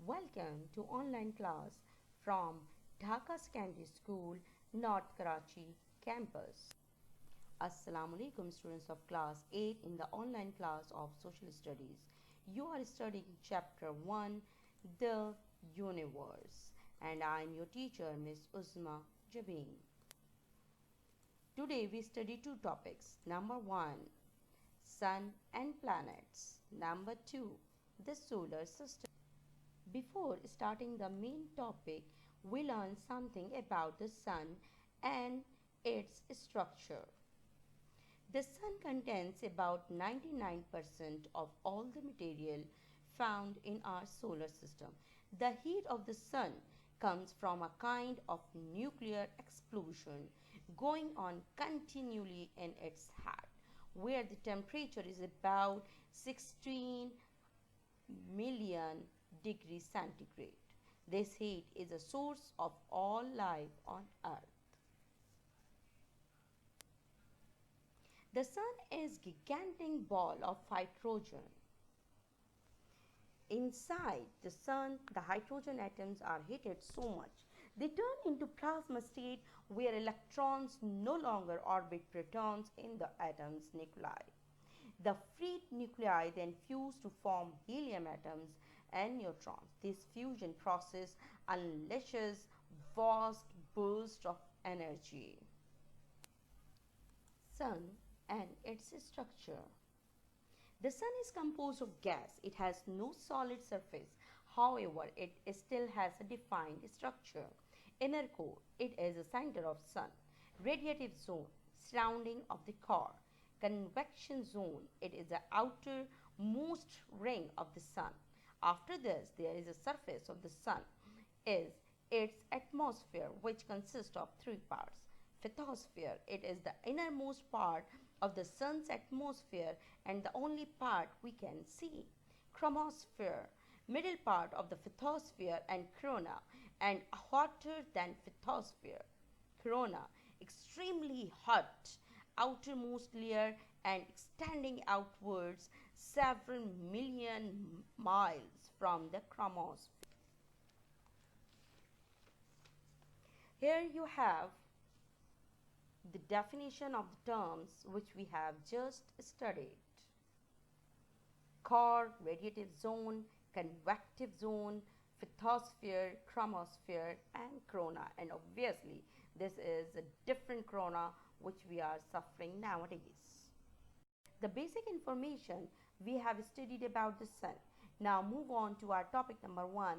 Welcome to online class from Dhaka Secondary School, North Karachi campus. Assalamu alaikum students of class 8 in the online class of social studies. You are studying chapter 1, the universe, and I am your teacher Miss Uzma Jabin. Today we study two topics. Number 1, sun and planets. Number 2, the solar system. Before starting the main topic, we learn something about the sun and its structure. The sun contains about 99% of all the material found in our solar system. The heat of the sun comes from a kind of nuclear explosion going on continually in its heart, where the temperature is about 16 million degrees centigrade. This heat is a source of all life on earth. The sun is a gigantic ball of hydrogen. Inside the sun, the hydrogen atoms are heated so much they turn into plasma state where electrons no longer orbit protons in the atom's nuclei. The freed nuclei then fuse to form helium atoms and neutrons. This fusion process unleashes vast bursts of energy. Sun and its structure. The sun is composed of gas. It has no solid surface. However, it still has a defined structure. Inner core, it is the center of sun. Radiative zone, surrounding of the core. Convection zone, it is the outermost ring of the sun. After this, there is a surface of the sun, is its atmosphere, which consists of three parts. Photosphere, it is the innermost part of the sun's atmosphere and the only part we can see. Chromosphere, middle part of the photosphere, and corona, and hotter than photosphere. Corona, extremely hot, outermost layer and extending outwards several million miles from the chromosphere. Here you have the definition of the terms which we have just studied. Core, radiative zone, convective zone, photosphere, chromosphere, and corona. And obviously this is a different corona which we are suffering nowadays. The basic information we have studied about the sun. Now move on to our topic number 1,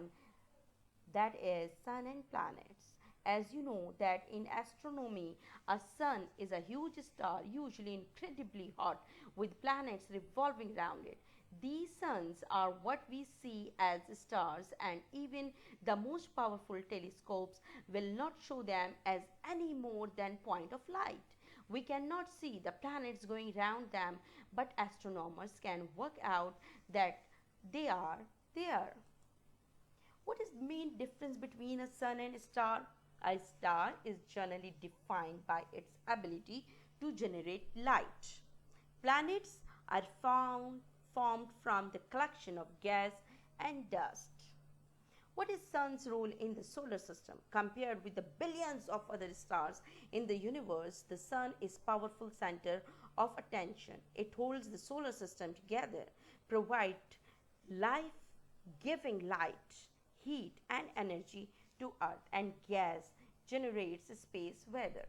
that is sun and planets. As you know that in astronomy, a sun is a huge star, usually incredibly hot, with planets revolving around it. These suns are what we see as stars, and even the most powerful telescopes will not show them as any more than point of light. We cannot see the planets going around them, but astronomers can work out that they are there. What is the main difference between a sun and a star? A star is generally defined by its ability to generate light. Planets are formed from the collection of gas and dust. What is sun's role in the solar system? Compared with the billions of other stars in the universe, the sun is a powerful center of attention. It holds the solar system together, provides life-giving light, heat, and energy to earth, and gas generates space weather.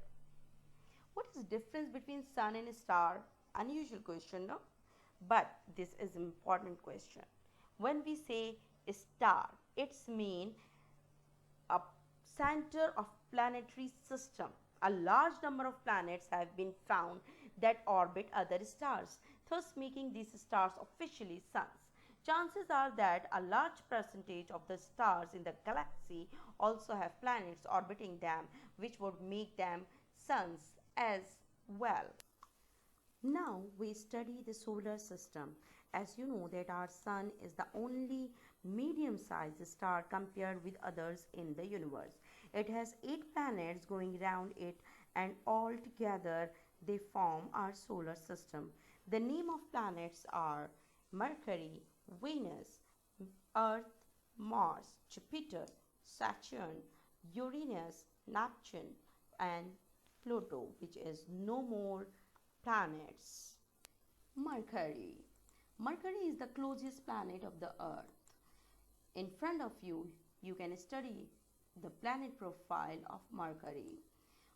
What is the difference between sun and star? Unusual question, no? But this is an important question. When we say star, it's mean a center of planetary system. A large number of planets have been found that orbit other stars, thus making these stars officially suns. Chances are that a large percentage of the stars in the galaxy also have planets orbiting them, which would make them suns as well. Now we study the solar system. As you know that our sun is the only medium-sized star compared with others in the universe. It has 8 planets going around it, and all together they form our solar system. The name of planets are Mercury, Venus, Earth, Mars, Jupiter, Saturn, Uranus, Neptune, and Pluto, which is no more planets. Mercury. Mercury is the closest planet of the Earth. In front of you, you can study the planet profile of Mercury.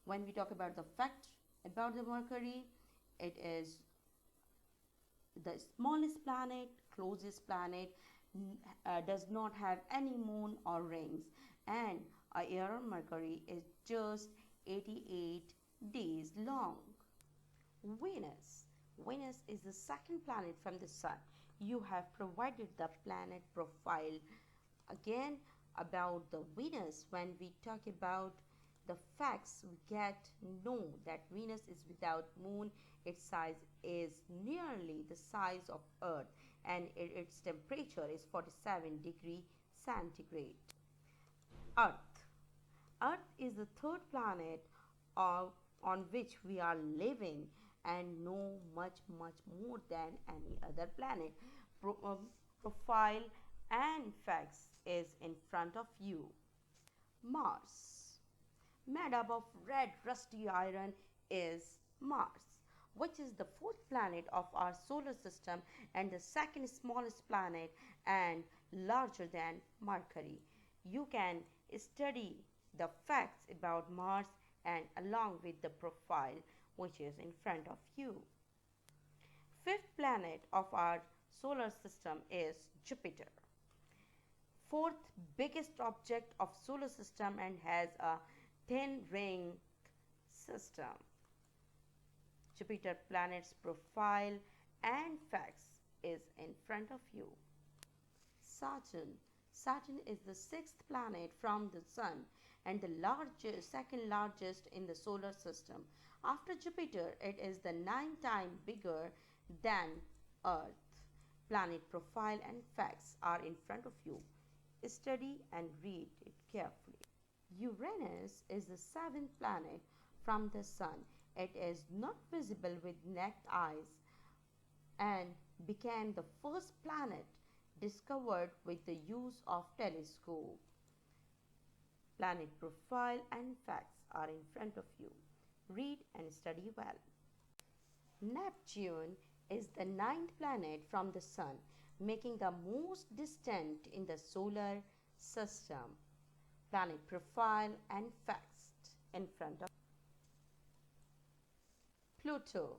When we talk about the fact about the Mercury, it is the smallest planet, closest planet, does not have any moon or rings, and a year on Mercury is just 88 days long. Venus. Venus is the second planet from the Sun. You have provided the planet profile. Again, about the Venus, when we talk about the facts, we get know that Venus is without moon. Its size is nearly the size of Earth, and its temperature is 47 degrees centigrade. Earth. Earth is the third planet on which we are living and know much more than any other planet. Profile and facts is in front of you. Mars. Made up of red rusty iron is Mars, which is the fourth planet of our solar system and the second smallest planet and larger than Mercury. You can study the facts about Mars and along with the profile which is in front of you. Fifth planet of our solar system is Jupiter. Fourth biggest object of solar system and has a thin ring system. Jupiter planet's profile and facts is in front of you. Saturn. Saturn is the sixth planet from the Sun and the second largest in the solar system. After Jupiter, it is the 9 times bigger than Earth. Planet profile and facts are in front of you. Study and read it carefully. Uranus is the seventh planet from the Sun. It is not visible with naked eyes and became the first planet discovered with the use of telescope. Planet profile and facts are in front of you. Read and study well. Neptune is the ninth planet from the Sun, making the most distant in the solar system. Planet profile and facts in front of Pluto.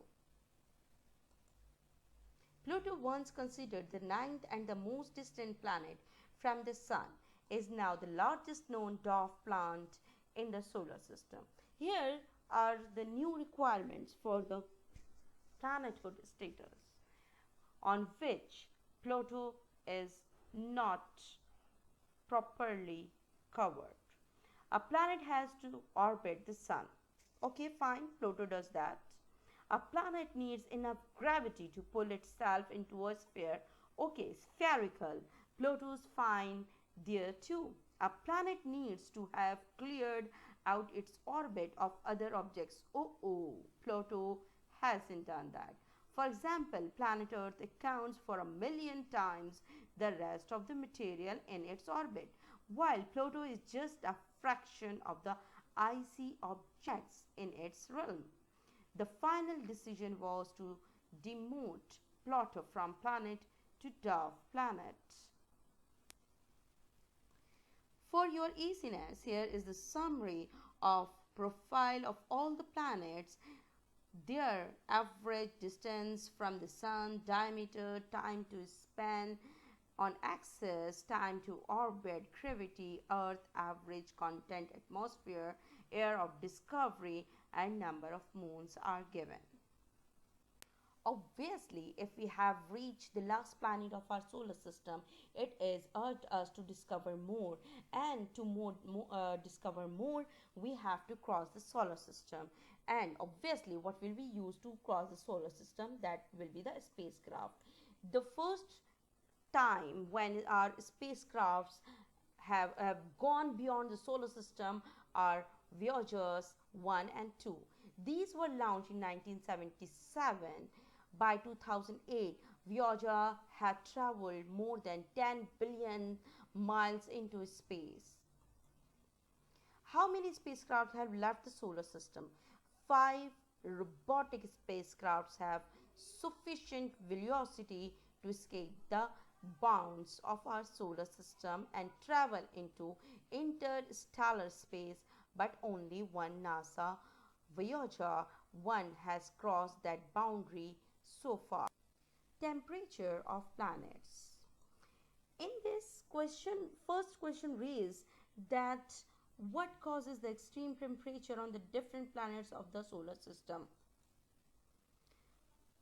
Pluto, once considered the ninth and the most distant planet from the Sun, is now the largest known dwarf planet in the solar system. Here are the new requirements for the planethood status, on which Pluto is not properly covered. A planet has to orbit the Sun. Okay, fine, Pluto does that. A planet needs enough gravity to pull itself into a sphere. Okay, spherical. Pluto's fine there too. A planet needs to have cleared out its orbit of other objects. Oh, Pluto hasn't done that. For example, planet Earth accounts for 1,000,000 times the rest of the material in its orbit, while Pluto is just a fraction of the icy objects in its realm. The final decision was to demote Pluto from planet to dwarf planet. For your easiness, here is the summary of profile of all the planets, their average distance from the Sun, diameter, time to span on axis, time to orbit, gravity, Earth average content, atmosphere, year of discovery, and number of moons are given. Obviously, if we have reached the last planet of our solar system, it is urged us to discover more, and to discover more, we have to cross the solar system. And obviously, what will we use to cross the solar system? That will be the spacecraft. The first time when our spacecrafts have gone beyond the solar system are Voyagers 1 and 2. These were launched in 1977. By 2008, Voyager had traveled more than 10 billion miles into space. How many spacecraft have left the solar system? Five robotic spacecrafts have sufficient velocity to escape the bounds of our solar system and travel into interstellar space, but only one NASA Voyager 1 has crossed that boundary so far. Temperature of planets. In this question, first question raised that what causes the extreme temperature on the different planets of the solar system?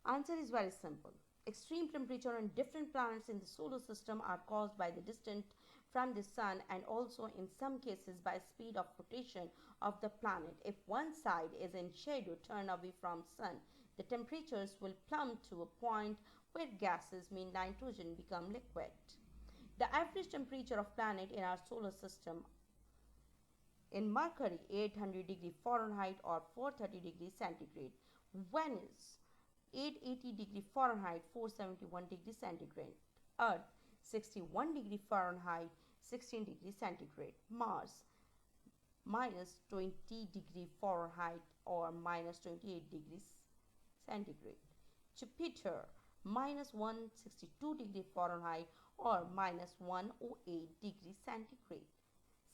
Answer is very simple. Extreme temperature on different planets in the solar system are caused by the distance from the sun and also in some cases by speed of rotation of the planet. If one side is in shadow turned away from sun, the temperatures will plummet to a point where gases, mean nitrogen, become liquid. The average temperature of planet in our solar system in Mercury 800 degree Fahrenheit or 430 degrees centigrade, Venus 880 degree Fahrenheit 471 degree centigrade, Earth 61 degree Fahrenheit 16 degree centigrade, Mars minus 20 degree Fahrenheit or minus 28 degrees centigrade, Jupiter minus 162 degree Fahrenheit or minus 108 degree centigrade,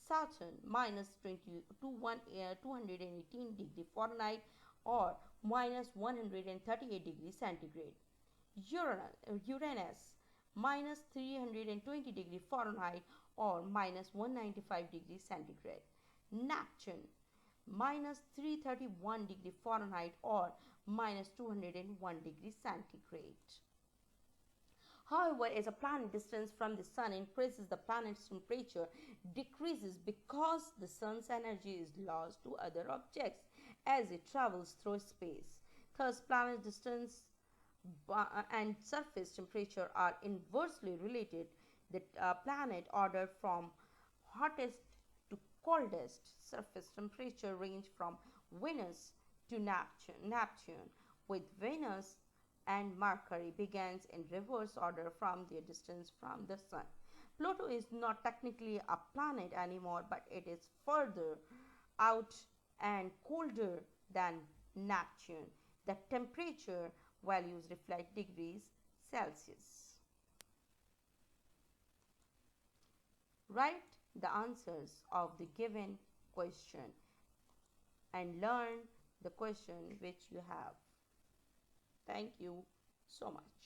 Saturn minus 218 degree Fahrenheit or minus 138 degree centigrade, Uranus minus 320 degree Fahrenheit or minus 195 degree centigrade, Neptune minus 331 degree Fahrenheit or minus 201 degree centigrade. However, as a planet distance from the sun increases, the planet's temperature decreases because the sun's energy is lost to other objects as it travels through space. Thus, planet distance and surface temperature are inversely related. The planet order from hottest to coldest surface temperature range from Venus to Neptune, with Venus and Mercury begins in reverse order from their distance from the sun. Pluto is not technically a planet anymore, but it is further out and colder than Neptune. The temperature values reflect degrees Celsius. Write the answers of the given question and learn the question which you have. Thank you so much.